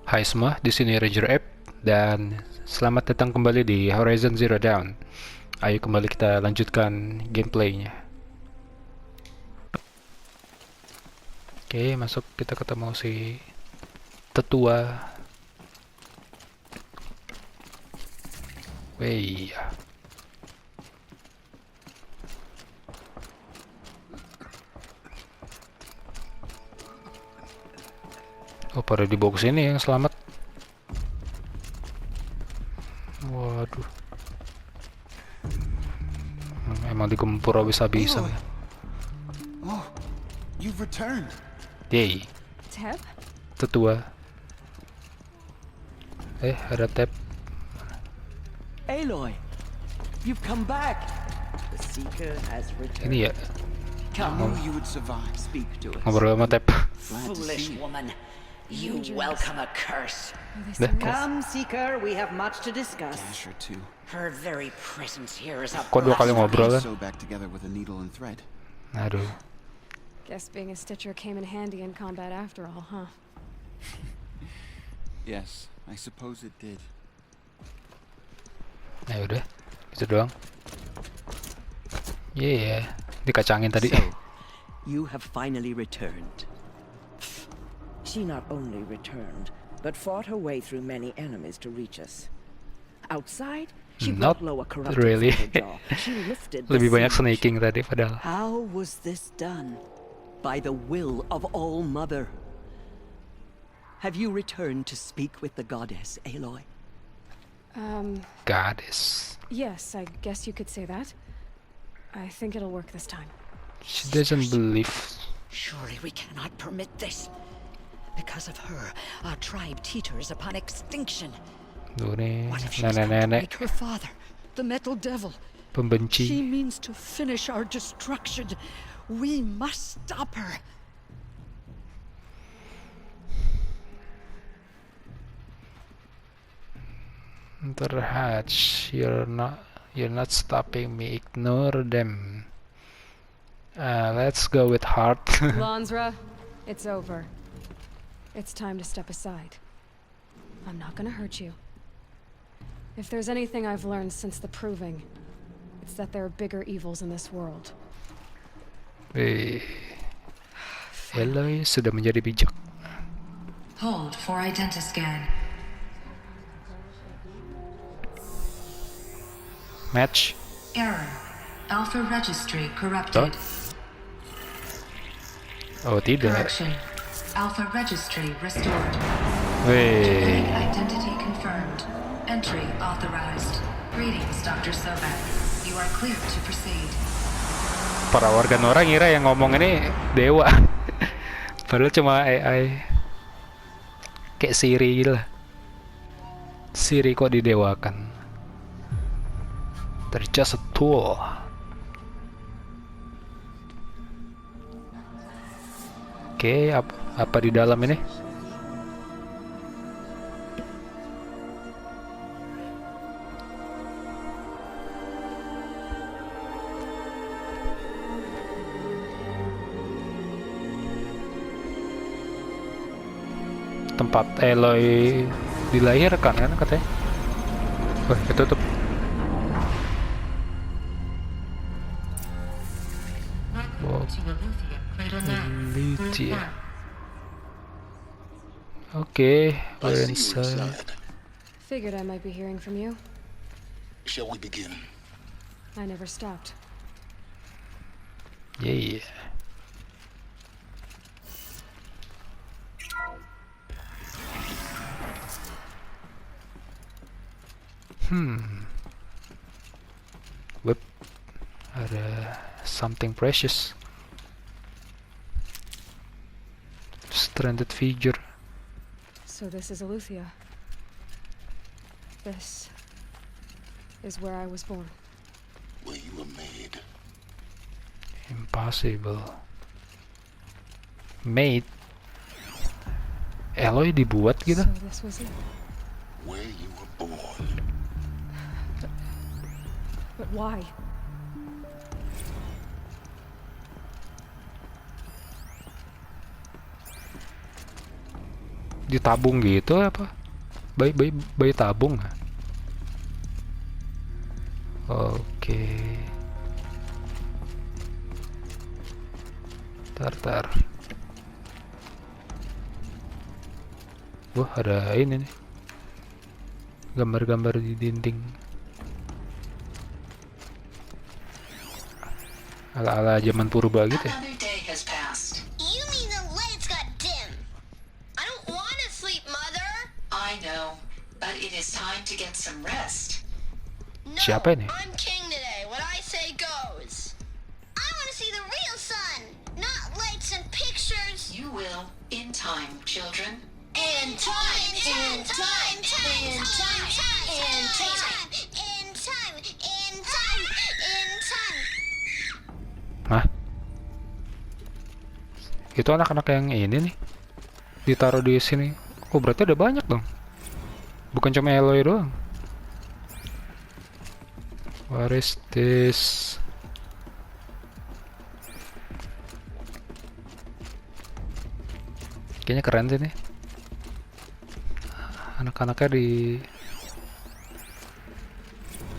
Hai semua, di sini Rangerape dan selamat datang kembali di Horizon Zero Dawn. Ayo kembali kita lanjutkan gameplaynya. Oke, masuk kita ketemu si tetua. Wey. Oh, pada dibawa ke sini yang selamat. Waduh. Emang digempur habis-habisan. Oh, you've returned. Yay. Teb? Tetua. Ada tab. Aloy, you've come back. The seeker has returned. Ini ya, I knew you would survive. Speak to us. ngobrol sama tab. Glad to Foolish see you. woman, you welcome a curse. Come, seeker, we have much to discuss. Dasher too. Her very presence here is a Kok dua kali blasphemy. ngobrol ya? Sew back together with a needle and thread. Aduh. Guess being a stitcher came in handy in combat after all, huh? Yes, I suppose it did. Ya udah, itu doang. Yeah, dikacangin tadi. So, you have finally returned. She not only returned, but fought her way through many enemies to reach us. Outside, she Not brought low a corrupted really. thunderjaw. She lifted the Lebih banyak siege. sneaking tadi padahal. How was this done? By the will of All Mother. Have you returned to speak with the goddess, Aloy? Goddess. Yes, I guess you could say that. I think it'll work this time. She doesn't believe. Surely we cannot permit this. Because of her, our tribe teeters upon extinction. Tuh nih, What if she's come to nenek-nenek wake her father, the metal devil? She pembenci. means to finish our destruction. We must stop her. Terhatch, you're not stopping me. Ignore them. Let's go with heart. Lansra, it's over. It's time to step aside. I'm not gonna hurt you. If there's anything I've learned since the proving, it's that there are bigger evils in this world. Aloy sudah menjadi bijak. Hold for identiscan. Match. Error. Alpha registry corrupted. Oh tidak. Correction. Alpha registry restored. Weh. Identity confirmed. Entry authorized. Greetings, Dr. Sobek. You are clear to proceed. Para warga Nora ngira yang ngomong ini dewa. Padahal cuma AI. Kayak Siri gitu lah. Siri kok didewakan. They're just a tool. Oke, apa di dalam ini? Tempat Aloy dilahirkan kan katanya. Wah, ketutup. Lydia. Okay, we're inside. Figured I might be hearing from you. Shall we begin? I never stopped. Yeah. Whip. Ada something precious. Stranded figure. So this is Aletheia. This is where I was born. Where you were made. Impossible. Made. Aloy dibuat gitu. So this was it. Where you were born. But why? ditabung gitu apa? Bayi tabung. Oke. Tar. Wah, ada ini nih. Gambar-gambar di dinding. Ala-ala zaman purba gitu ya. Another day has passed. You mean the lights got dim? I don't want to sleep, Mother. I know, but it is time to get some rest. No, Siapa ini? I'm king today. What I say goes. I want to see the real sun, not lights and pictures. You will, in time, children. In time, in time, in time, in time, in time, in time, in time, in time. Hah? Itu anak-anak yang ini nih ditaruh di sini. Oh, berarti ada banyak dong. Bukan cuma Aloy doang. What is this? Kayaknya keren sih nih. Anak-anaknya di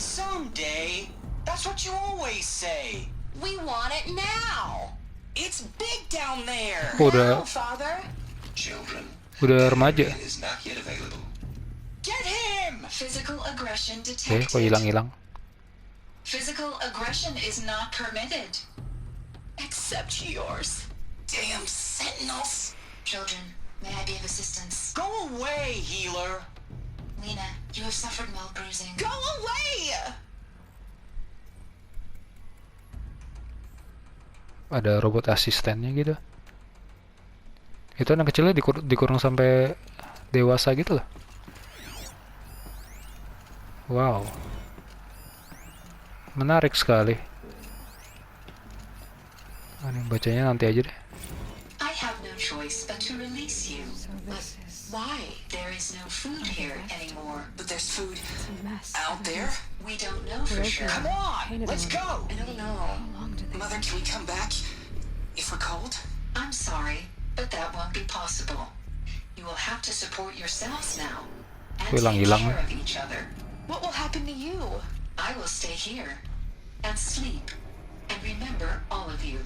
Someday. That's what you always say. We want it now. It's big down there. Udah. Now, Father. Children, udah remaja. it is not yet available. Get him. Physical aggression Kok detected. hilang-hilang. Physical aggression is not permitted. Except yours. Damn sentinels. Children, may I be of assistance? Go away, healer. Lena, you have suffered mild bruising. Go away. Ada robot asistennya gitu. Itu anak kecilnya dikurung sampai dewasa gitu loh. Wow. Menarik sekali. Ini bacanya nanti aja deh. I have no choice but to release you. So this is Why? There is no food here anymore. But there's food a mess. out there. We don't know for sure. Come on, let's go. I don't know. How long did they Mother, can we come back if we're cold? I'm sorry, but that won't be possible. You will have to support yourselves now and take Hilang-hilang. care of each other. What will happen to you? I will stay here and sleep and remember all of you.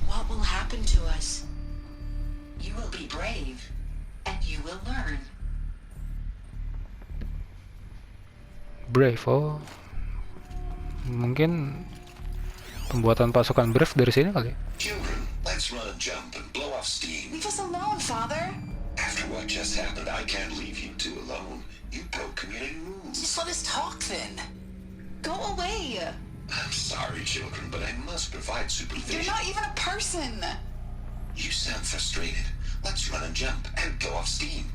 What will happen to us? You will be brave and you will learn. Brave, oh. Mungkin pembuatan pasukan Brave dari sini kali. Children, let's run a jump and blow off steam. Leave us alone, Father. After what just happened, I can't leave you two alone. You broke community rules. Just let us talk then. Go away. I'm sorry, children, but I must provide You're supervision. not even a person. You sound frustrated. Let's run and jump and go off steam.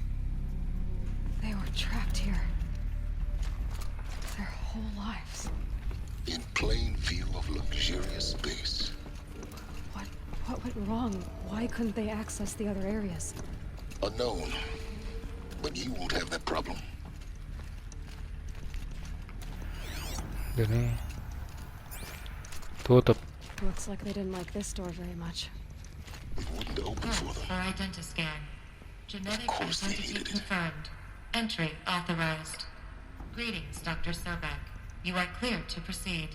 They were trapped here. Their whole lives. In plain view of luxurious space. What went wrong? Why couldn't they access the other areas? Unknown. But you won't have that problem. Ini tutup. Looks like they didn't like this door very much. We wouldn't open for them. For identiscan. Genetic course they identity needed it. confirmed. Entry authorized. Greetings, Dr. Sobek. You are clear to proceed.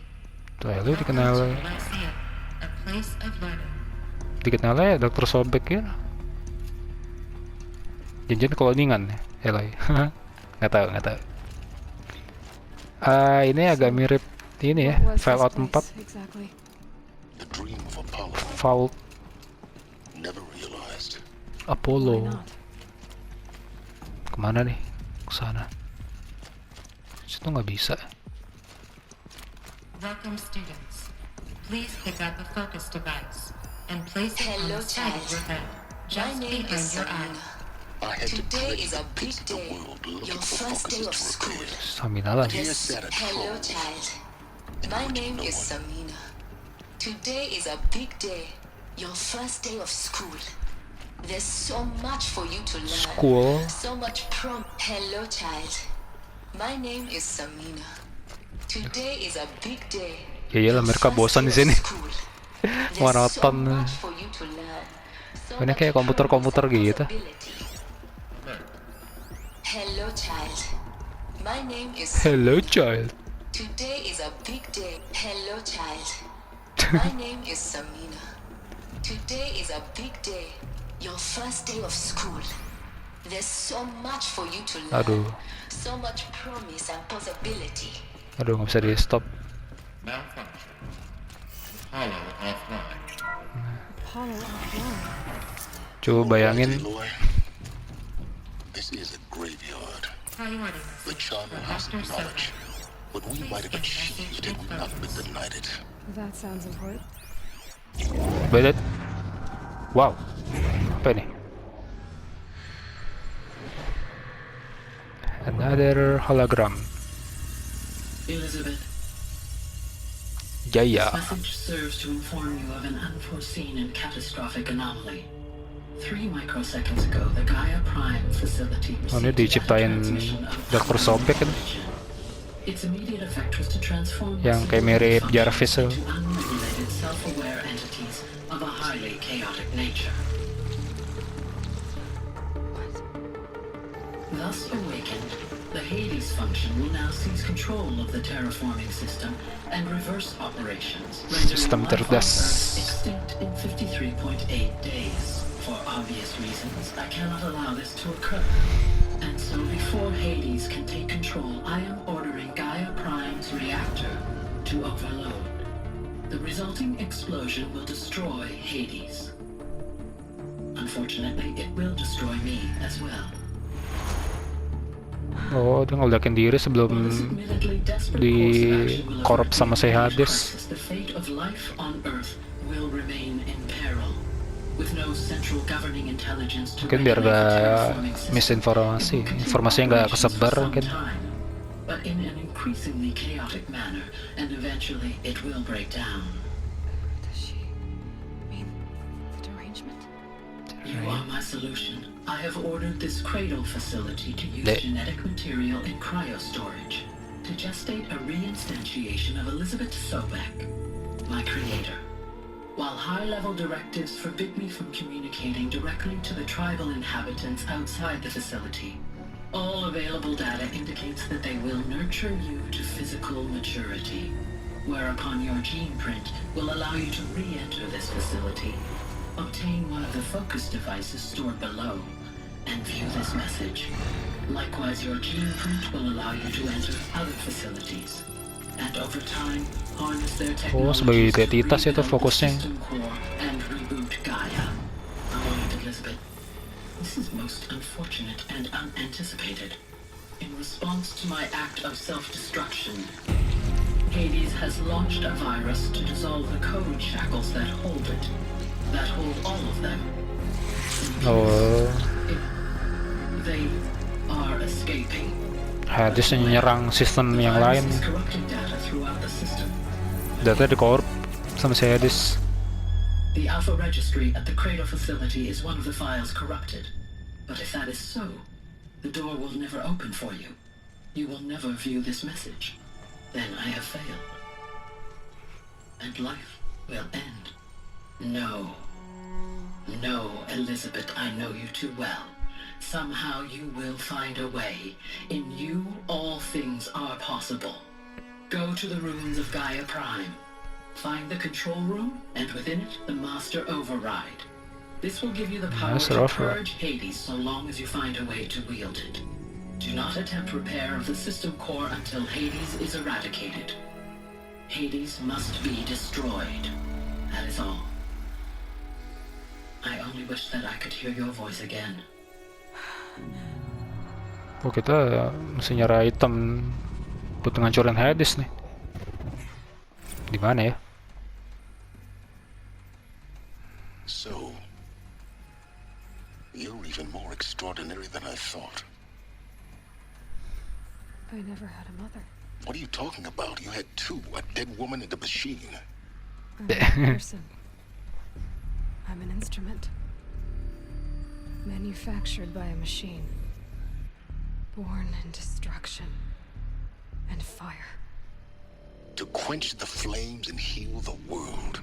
Tuh, lu dikenal Lyceum, a place of learning. ya Dr. Sobek ya. Janjian cloningan ya, Eloy. nggak tahu. Ini agak mirip ini ya, What was Fallout this 4, place exactly? The dream of Apollo. Vault Never realized. Why Apollo. not? Kemana nih? Kesana. Situ nggak bisa. Welcome, students. Please pick up a focus device and place it on Hello, the side of child. your head, My just name behind is your eye. Samina. I had to Today pillage is the a pits big of the day. world looking Your for first day focuses of to school. repair. Samina lagi. Yes. Yes. Said it Hello, crawls. child. And My which name no is one- Samina. Today is a big day. Your first day of school. There's so much for you to learn. School. So much Hello, child. My name is Samina. Today is a big day. Ya iyalah, Your mereka first bosan day di of sini. school. There's so Monoton. much for you to learn. So Ini much kayak komputer-komputer promise and gitu. possibility. Hello, child. My name is. Hello child. Today is a big day. Hello, child. My name is Samina. Today is a big day. Your first day of school. There's so much for you to learn. Aduh, So much promise and possibility. aduh nggak bisa di stop. Malfunction. Hollow offline. Apollo offline. Coba bayangin. Aloy, this is a graveyard. Priority The message charmer for has Dr. knowledge. Sobek. What we might have achieved had we not been denied it. That sounds important. Belet. Wow. Apa ini? Another hologram. Elizabeth, Jaya. this message serves to inform you of an unforeseen and catastrophic anomaly. 3 microseconds ago, the Gaia Prime facility Oh, ini received data diciptain transmission of Dr. Sobek kan? Its immediate effect was to transform Yang kayak single mirip function Jarvis tuh. into unregulated, self-aware entities of a highly chaotic nature. Thus awakened, the Hades function will now seize control of the terraforming system and reverse operations, Sistem rendering life on cerdas. Earth extinct in 53.8 days. For obvious reasons, I cannot allow this to occur. And so before Hades can take control, I am ordering Gaia Prime's reactor to overload. The resulting explosion will destroy Hades. Unfortunately, it will destroy me as well. Oh, dia ngeledakin diri sebelum While this admittedly desperate di course of action will korup avert sama the si age Hades. crisis, the fate of life on Earth will remain in peril. With no central governing intelligence to Mungkin biar regulate the gak terraforming system, misinformasi, it will continue informasinya gak operations kesebar for some mungkin. time, but in an increasingly chaotic manner, and eventually it will break down. Does she mean the derangement? You are my solution. I have ordered this cradle facility to use De- genetic material in cryostorage to gestate a reinstantiation of Elizabeth Sobek, my creator. While high-level directives forbid me from communicating directly to the tribal inhabitants outside the facility, all available data indicates that they will nurture you to physical maturity, whereupon your gene print will allow you to re-enter this facility, obtain one of the focus devices stored below, and view this message. Likewise, your gene print will allow you to enter other facilities, and over time, harness their Oh, sebagai technologies to identitas itu rebuild the fokusnya. system core and reboot Gaia. Alright, Elizabeth. This is most unfortunate and unanticipated. In response to my act of self-destruction, Hades has launched a virus to dissolve the code shackles that hold it, that hold all of them. Oh, They are escaping. Hades nyerang sistem The yang virus lain. is corrupting data throughout the system. Data di korup sama si Hades. The Alpha Registry at the Cradle facility is one of the files corrupted. But if that is so, the door will never open for you. You will never view this message. Then I have failed. And life will end. No. No, Elizabeth, I know you too well. Somehow you will find a way. In you, all things are possible. Go to the ruins of Gaia Prime. Find the control room, and within it, the Master Override. This will give you the power Master to Override. purge Hades so long as you find a way to wield it. Do not attempt repair of the system core until Hades is eradicated. Hades must be destroyed. That is all. I only wish that I could hear your voice again. Oh, kita mesti nyara item buat ngancurin Hades nih. Di mana ya? So, you're even more extraordinary than I thought. I never had a mother. What are you talking about? You had two, a dead woman and a machine. I'm not a person. I'm an instrument. Manufactured by a machine. Born in destruction and fire. To quench the flames and heal the world.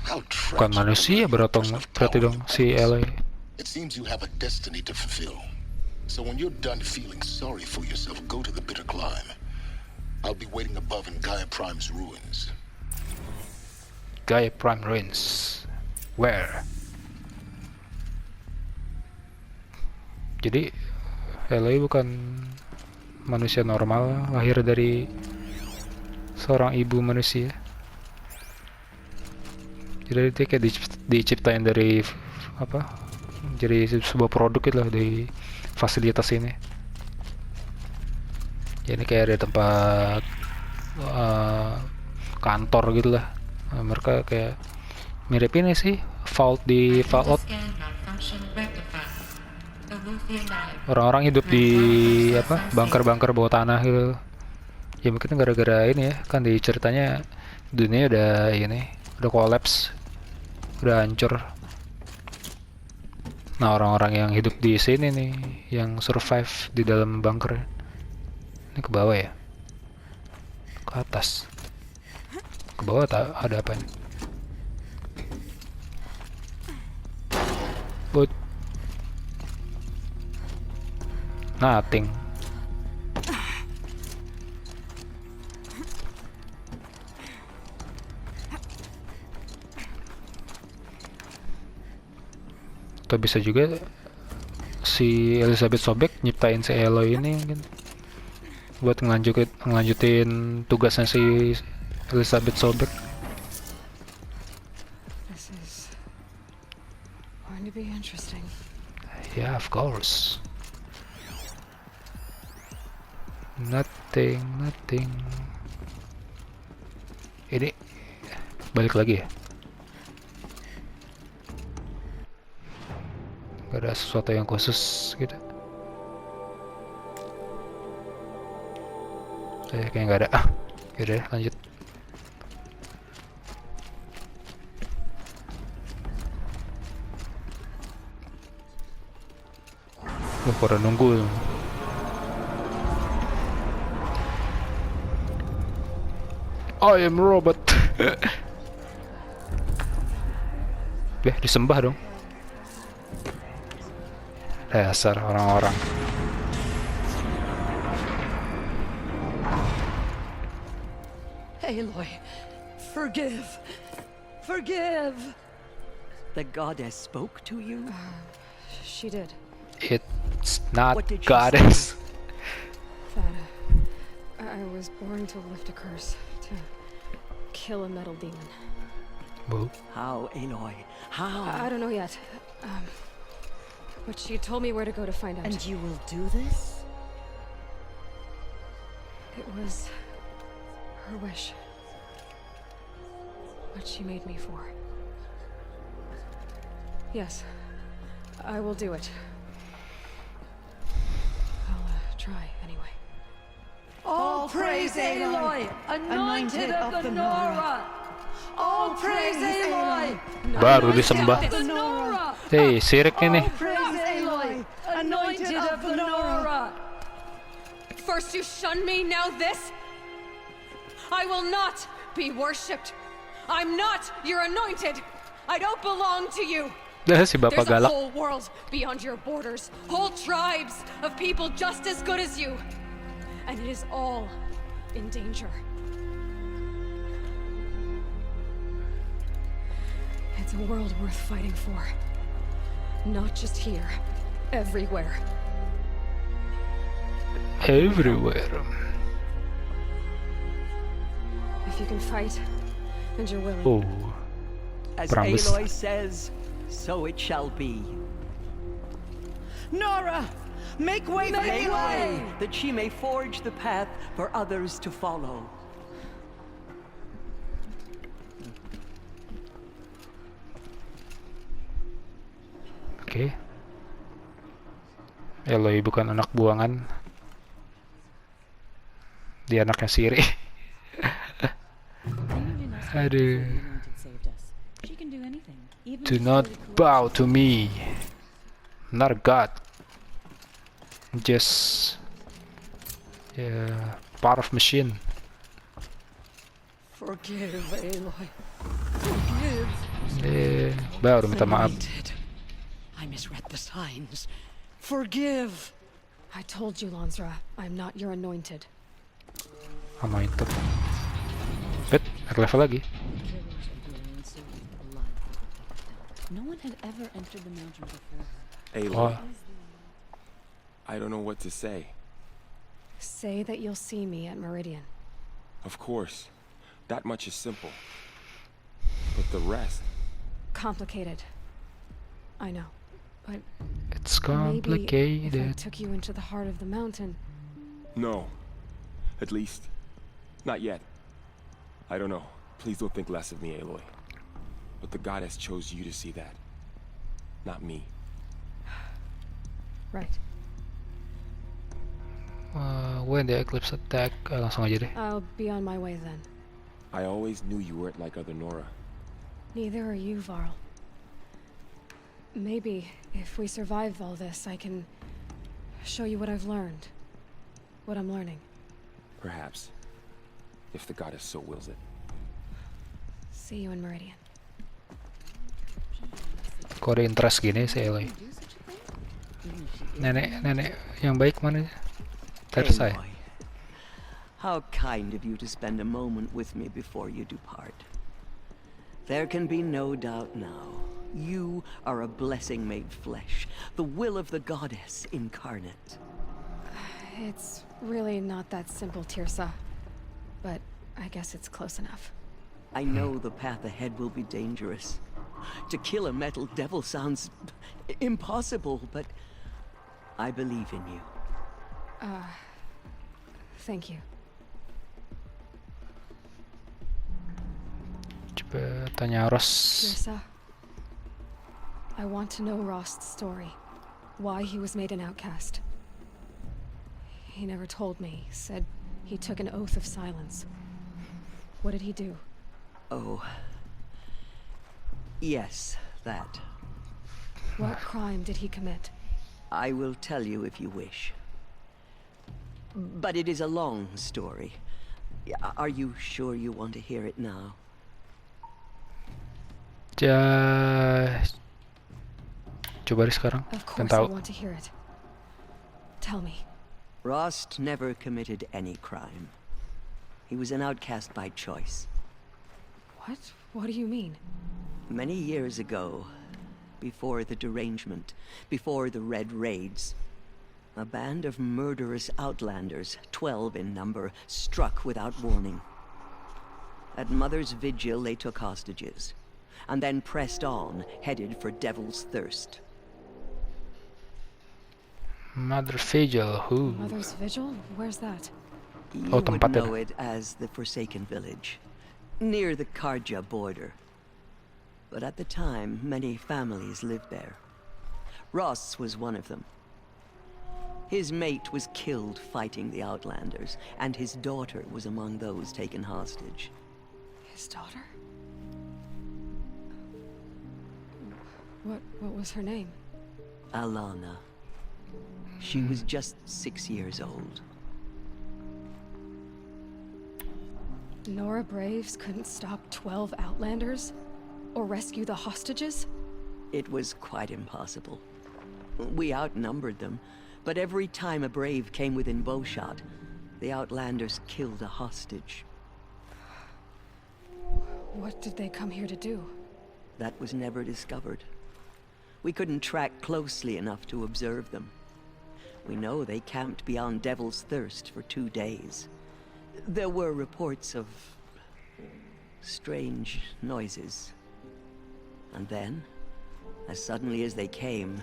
How Bukan tragic. manusia berarti dong si Aloy. It seems you have a destiny to fulfill. So when you're done feeling sorry for yourself, go to the bitter climb. I'll be waiting above in Gaia Prime's ruins. Gaia Prime Ruins. Where? Jadi Aloy bukan manusia normal, lahir dari seorang ibu manusia. Jadi dia kayak diciptain dari apa? Jadi sebuah produk gitu lah di fasilitas ini. Jadi kayak ada tempat kantor gitu lah. Mereka kayak mirip ini sih, Fallout di Fallout. Orang-orang hidup di apa? Bunker-bunker bawah tanah gitu. Ya mungkin gara-gara ini ya, kan di ceritanya dunia udah ini, udah collapse, udah hancur. Nah orang-orang yang hidup di sini nih, yang survive di dalam bunker, ini ke bawah ya, ke atas, ke bawah ada apa nih? But nothing. Atau bisa juga si Elizabeth Sobek nyiptain si Aloy ini mungkin buat ngelanjutin tugasnya si Elizabeth Sobek. This is going to be interesting. Yeah, of course. Nothing. Ini balik lagi ya. Gak ada sesuatu yang khusus gitu. Kayaknya gak ada. Yaudah lanjut. Pada nunggu. I am robot. Disembah dong. Dasar orang-orang. Aloy, forgive. The goddess spoke to you? She did. It's not What did she goddess. That I was born to lift a curse, to kill a metal demon. Well, How, Aloy? How? I don't know yet. But she told me where to go to find out. And you will do this? It was her wish. What she made me for. Yes, I will do it. I'll try anyway. All praise Aloy, anointed of the Nora. All praise Aloy, baru disembah. Hey, sirik ini. All praise Aloy, anointed of the Nora. First you shun me, now this? I will not be worshipped. I'm not your anointed. I don't belong to you. Si bapak There's a galak. whole world beyond your borders, whole tribes of people just as good as you. And it is all in danger. It's a world worth fighting for. Not just here, everywhere. Everywhere. If you can fight, and you're willing. Oh, As promise. Aloy says, so it shall be. Nora, make way for Aloy, that she may forge the path for others to follow. Oke. Aloy bukan anak buangan. Dia anaknya Siri. Aduh. Do not bow to me. Not a god. Just part of machine. Forgive, Aloy. Forgive. Baru minta maaf. I misread the signs. Forgive. I told you, Lansra, I'm not your anointed. Anointed. Bet, naik level lagi. No one had ever entered the mountain before. Aloy, Oh, I don't know what to say. Say that you'll see me at Meridian. Of course. That much is simple. But the rest... Complicated. I know. But it's maybe if I complicated. took you into the heart of the mountain, No. At least, not yet. I don't know. Please don't think less of me, Aloy. But the goddess chose you to see that. Not me. right. When the eclipse attack, langsung aja deh. I'll be on my way then. I always knew you weren't like other Nora. Neither are you, Varl. Maybe, if we survive all this, I can show you what I've learned. What I'm learning. Perhaps. If the goddess so wills it. See you in Meridian. Kok ada interest gini si Aloy? Nenek yang baik mana? Tersa ya? Aloy, how kind of you to spend a moment with me before you depart. There can be no doubt now. You are a blessing made flesh, the will of the goddess incarnate. It's really not that simple, Tirsa. But I guess it's close enough. I know the path ahead will be dangerous. To kill a metal devil sounds impossible, but I believe in you. Thank you. Coba tanya Ross. Tirsa, I want to know Rost's story. Why he was made an outcast. He never told me. Said he took an oath of silence. What did he do? Oh. Yes, that. What crime did he commit? I will tell you if you wish. But it is a long story. Are you sure you want to hear it now? Coba deh sekarang. Of Kan course I tahu. want to hear it. Tell me. Rost never committed any crime. He was an outcast by choice. What? What do you mean? Many years ago, before the derangement, before the Red Raids, a band of murderous outlanders, 12 in number, struck without warning. At Mother's Vigil, they took hostages, and then pressed on, headed for Devil's Thirst. Mother Vigil, who? Mother's Vigil? Where's that? You Oh, would tempatnya. know it as the Forsaken Village, near the Karja border. But at the time, many families lived there. Ross was one of them. His mate was killed fighting the Outlanders, and his daughter was among those taken hostage. His daughter? What was her name? Alana. She was just 6 years old. Nora Braves couldn't stop 12 Outlanders? Or rescue the hostages? It was quite impossible. We outnumbered them, but every time a brave came within bowshot, the Outlanders killed a hostage. What did they come here to do? That was never discovered. We couldn't track closely enough to observe them. We know they camped beyond Devil's Thirst for 2 days. There were reports of strange noises. And then, as suddenly as they came,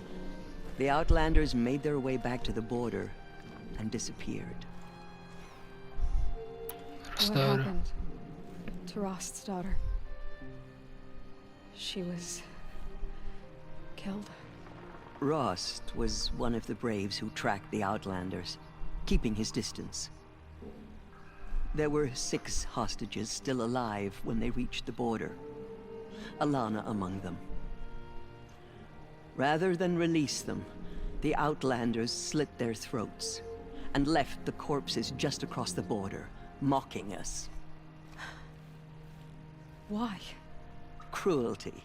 the Outlanders made their way back to the border and disappeared. What happened to Rost's daughter? She was killed? Rost was one of the braves who tracked the Outlanders, keeping his distance. There were 6 hostages still alive when they reached the border. Alana among them. Rather than release them, the Outlanders slit their throats and left the corpses just across the border, mocking us. Why? Cruelty.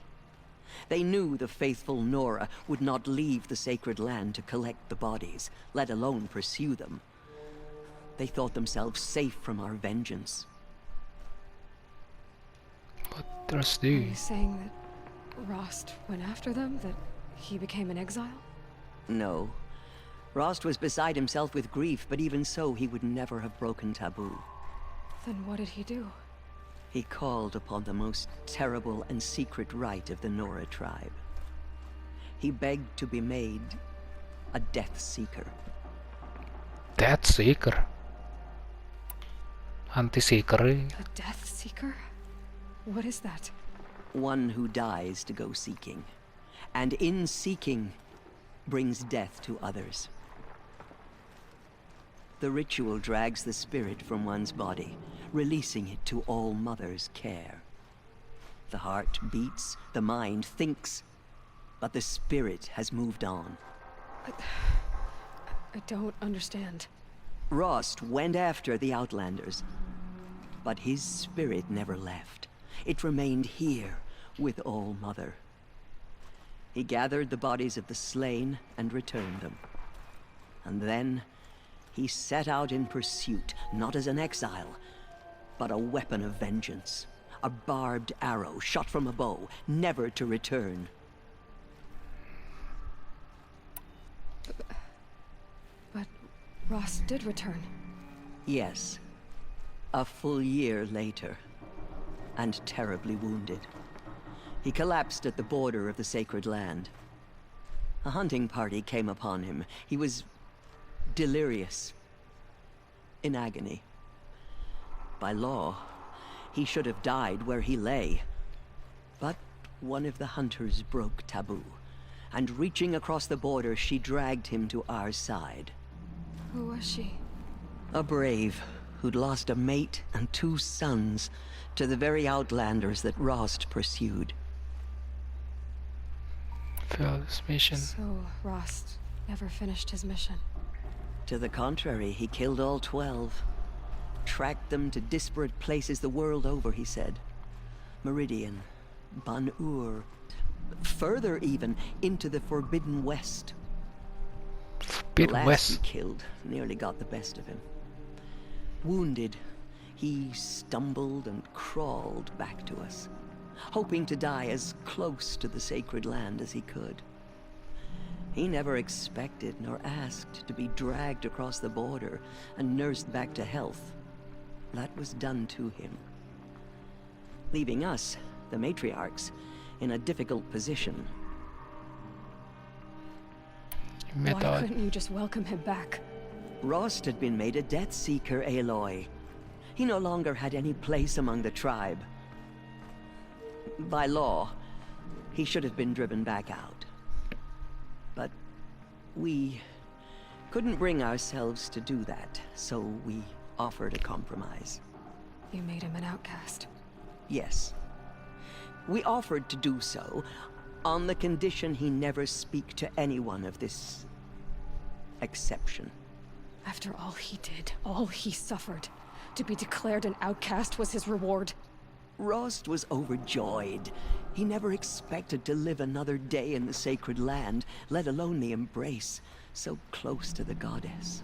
They knew the faithful Nora would not leave the sacred land to collect the bodies, let alone pursue them. They thought themselves safe from our vengeance. What does Are do? you saying that Rost went after them? That he became an exile? No. Rost was beside himself with grief, but even so, he would never have broken taboo. Then what did he do? He called upon the most terrible and secret rite of the Nora tribe. He begged to be made a Death Seeker. Death Seeker. Anti-seeker. A Death Seeker? What is that? One who dies to go seeking, and in seeking, brings death to others. The ritual drags the spirit from one's body, releasing it to All Mother's care. The heart beats, the mind thinks, but the spirit has moved on. I don't understand. Rost went after the Outlanders, but his spirit never left. It remained here with All Mother. He gathered the bodies of the slain and returned them. And then he set out in pursuit, not as an exile, but a weapon of vengeance. A barbed arrow shot from a bow, never to return. But Rost did return. Yes. A full year later. And terribly wounded. He collapsed at the border of the sacred land. A hunting party came upon him. He was delirious. In agony. By law, he should have died where he lay. But one of the hunters broke taboo, and reaching across the border, she dragged him to our side. Who was she? A brave who'd lost a mate and 2 sons to the very Outlanders that Rost pursued. Failed his mission. So Rost never finished his mission. To the contrary, he killed all 12. Tracked them to disparate places the world over, he said. Meridian, Ban-Ur, further even, into the Forbidden West. The Forbidden last West. he killed nearly got the best of him. Wounded, he stumbled and crawled back to us, hoping to die as close to the sacred land as he could. He never expected nor asked to be dragged across the border and nursed back to health. That was done to him. Leaving us, the matriarchs, in a difficult position. Why couldn't you just welcome him back? Rost had been made a Death Seeker, Aloy. He no longer had any place among the tribe. By law, he should have been driven back out. But we couldn't bring ourselves to do that, so we offered a compromise. You made him an outcast. Yes. We offered to do so on the condition he never speak to anyone of this exception. After all he did, all he suffered, to be declared an outcast was his reward. Rost was overjoyed. He never expected to live another day in the sacred land, let alone the embrace, so close to the goddess.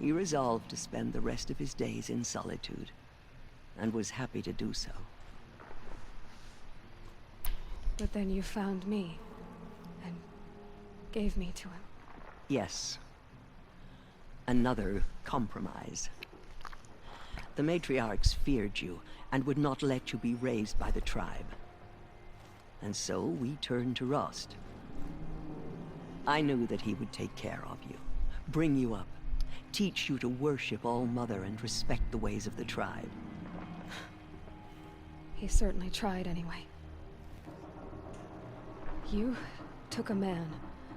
He resolved to spend the rest of his days in solitude, and was happy to do so. But then you found me, and gave me to him. Yes. Another compromise. The matriarchs feared you, and would not let you be raised by the tribe. And so we turned to Rost. I knew that he would take care of you, bring you up, teach you to worship All Mother and respect the ways of the tribe. He certainly tried anyway. You took a man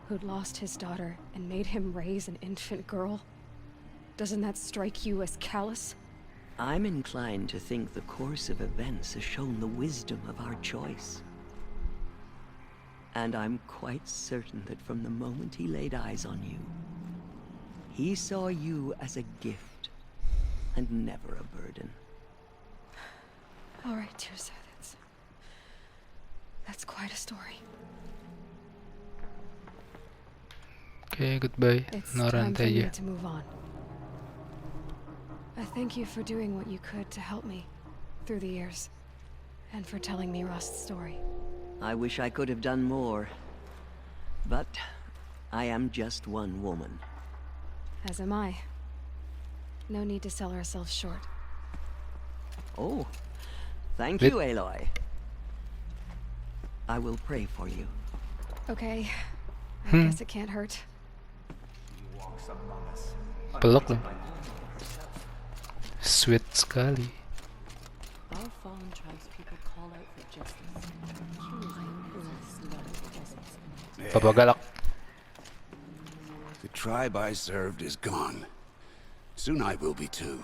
who'd lost his daughter and made him raise an infant girl? Doesn't that strike you as callous? I'm inclined to think the course of events has shown the wisdom of our choice. And I'm quite certain that from the moment he laid eyes on you, he saw you as a gift, and never a burden. All right, Tirsa, That's quite a story. Oke, goodbye. It's Nora time for me aja. to move on. I thank you for doing what you could to help me through the years, and for telling me Rust's story. I wish I could have done more. But I am just one woman. As am I. No need to sell ourselves short. Oh, thank Lit- you, Aloy. I will pray for you. Okay. I guess it can't hurt. Peluk dong. Sweet sekali. Our fallen tribespeople call out for justice. Papa galak. The tribe I served is gone. Soon I will be too.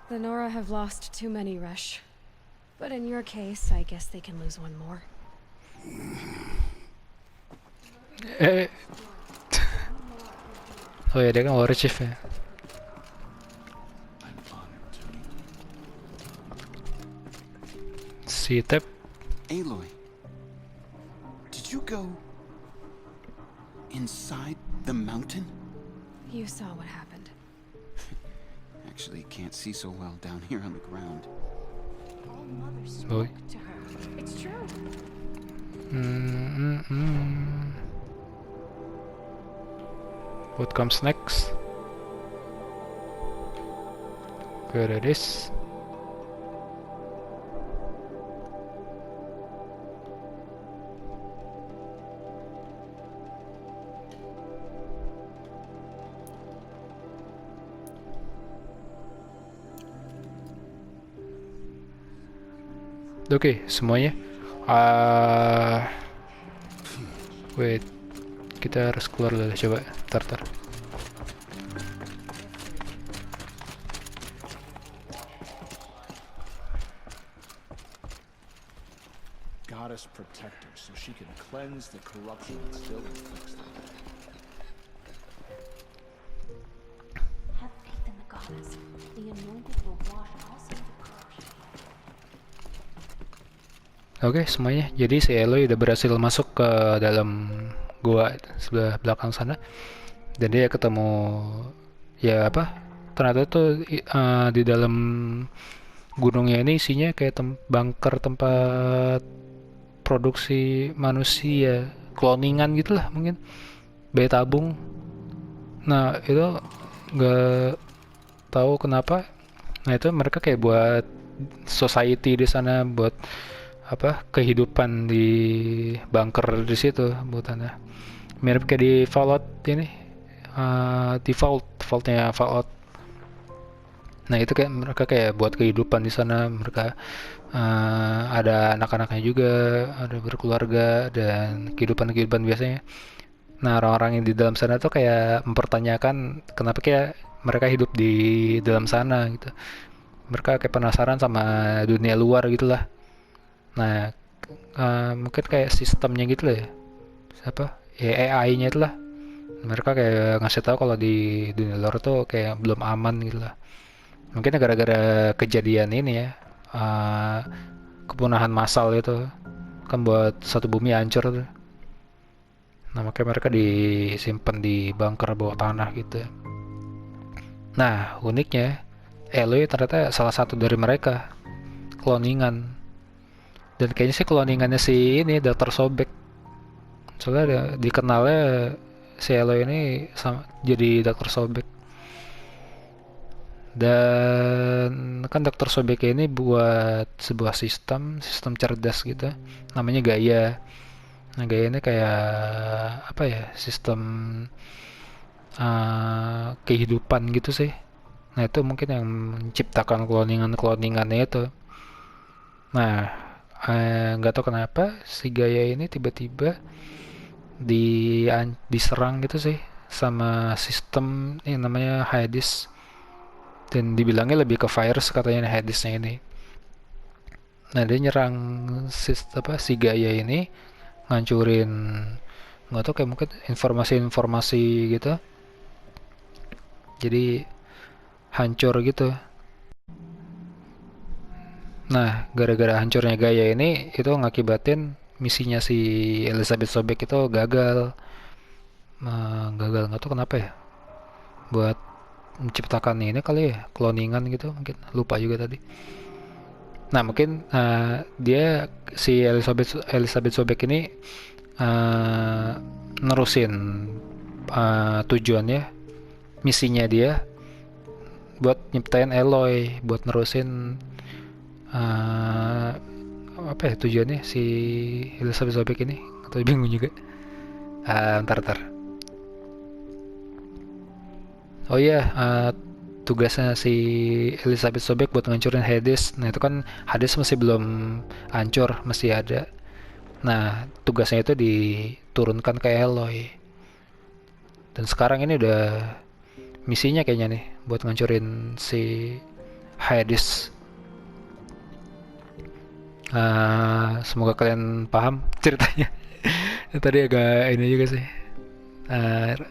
The Nora have lost too many, Resh. But in your case, I guess they can lose one more. Oh ya, dia kan war chief ya. Si Tep. Aloy, did you go inside the mountain? You saw what happened. Actually, can't see so well down here on the ground. All Mother Boy. spoke to her. It's true. What comes next? Where it is? Oke, semuanya. Wait, kita harus keluar dulu. Coba, tar. Goddess protect her so she can cleanse the corruption that still inflicts them. Have faith in the goddess. The anointed will wash all sins of corruption. Oke, semuanya. Jadi si Aloy udah berhasil masuk ke dalam gua sebelah belakang sana. Dan dia ketemu ya apa? Ternyata tuh di dalam gunungnya ini isinya kayak bunker tempat produksi manusia, cloningan gitulah mungkin. Bayi tabung. Nah, itu nggak tahu kenapa. Nah, itu mereka kayak buat society di sana, buat apa kehidupan di bunker di situ buatannya mirip kayak di Fallout ini defaultnya Fallout. Nah itu kayak mereka kayak buat kehidupan di sana, mereka ada anak-anaknya juga, ada berkeluarga dan kehidupan biasanya. Nah orang-orang yang di dalam sana tuh kayak mempertanyakan kenapa kayak mereka hidup di dalam sana gitu. Mereka kayak penasaran sama dunia luar gitulah. Nah, mungkin kayak sistemnya gitu lah ya. Apa? Ya AI-nya itu lah. Mereka kayak ngasih tahu kalau di dunia luar tuh kayak belum aman gitu lah. Mungkin gara-gara kejadian ini ya. Kepunahan massal itu kan buat satu bumi hancur tuh. Nah, makanya mereka disimpan di bunker bawah tanah gitu. Nah, uniknya Aloy ternyata salah satu dari mereka. Cloningan. Dan kayaknya sih cloningannya si ini Dr. Sobek. Soalnya dikenalnya si Aloy ini jadi Dr. Sobek. Dan kan Dr. Sobek ini buat sebuah sistem cerdas gitu. Namanya Gaia. Nah, Gaia ini kayak apa ya? Sistem kehidupan gitu sih. Nah, itu mungkin yang menciptakan cloningannya itu. Nah, nggak tahu kenapa si Gaia ini tiba-tiba diserang gitu sih sama sistem yang namanya Hades, dan dibilangnya lebih ke virus katanya Hadesnya ini. Nah dia nyerang si Gaia ini, ngancurin nggak tahu kayak mungkin informasi gitu, jadi hancur gitu. Nah, gara-gara hancurnya Gaia ini itu ngakibatin misinya si Elizabeth Sobek itu gagal. Gagal nggak tahu kenapa ya. Buat menciptakan ini kali ya, cloningan gitu mungkin. Lupa juga tadi. Nah, mungkin dia si Elizabeth Sobek ini nerusin tujuannya, misinya dia buat nyiptain aloy, buat nerusin apa ya tujuannya si Elizabeth Sobek ini, atau bingung juga. Ntar. Oh iya, tugasnya si Elizabeth Sobek buat ngancurin Hades. Nah itu kan Hades masih belum hancur, masih ada. Nah tugasnya itu diturunkan ke Aloy. Dan sekarang ini udah misinya kayaknya nih buat ngancurin si Hades. Semoga kalian paham ceritanya. Tadi agak ini juga sih,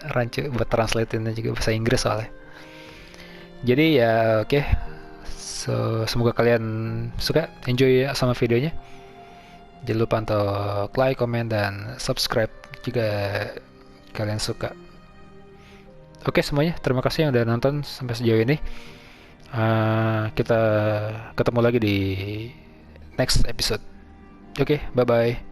rancu buat translatein juga bahasa Inggris soalnya. Jadi ya oke. So, semoga kalian suka, enjoy sama videonya. Jangan lupa untuk like, comment, dan subscribe jika kalian suka. Oke semuanya, terima kasih yang udah nonton sampai sejauh ini. Kita ketemu lagi di next episode. Oke, bye-bye.